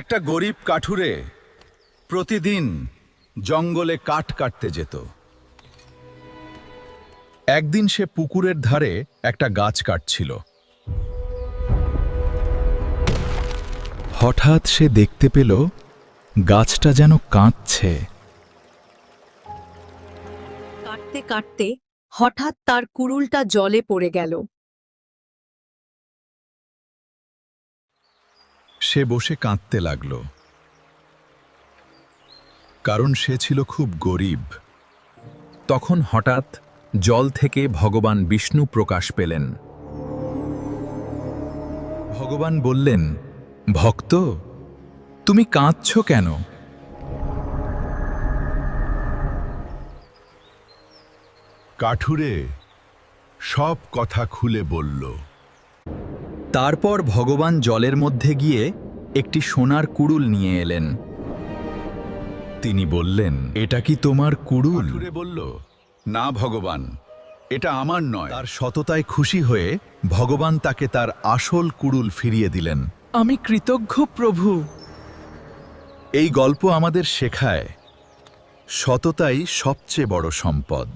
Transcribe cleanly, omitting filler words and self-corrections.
একটা গরিব কাঠুরে প্রতিদিন জঙ্গলে কাঠ কাটতে যেত। একদিন সে পুকুরের ধারে একটা গাছ কাটছিল। হঠাৎ সে দেখতে পেল গাছটা যেন কাঁদছে। কাটতে কাটতে হঠাৎ তার কুড়ুলটা জলে পড়ে গেল। সে বসে কাঁদতে লাগল, কারণ সে ছিল খুব গরিব। তখন হঠাৎ জল থেকে ভগবান বিষ্ণু প্রকাশ পেলেন। ভগবান বললেন, ভক্ত, তুমি কাঁদছ কেন? কাঠুরে সব কথা খুলে বলল। তারপর ভগবান জলের মধ্যে গিয়ে একটি সোনার কুড়ুল নিয়ে এলেন। তিনি বললেন, এটা কি তোমার কুড়ুল? কাঠুরে বলল, না ভগবান, এটা আমার নয়। তার সততায় খুশি হয়ে ভগবান তাকে তার আসল কুড়ুল ফিরিয়ে দিলেন। আমি কৃতজ্ঞ প্রভু। এই গল্প আমাদের শেখায়, সততাই সবচেয়ে বড় সম্পদ।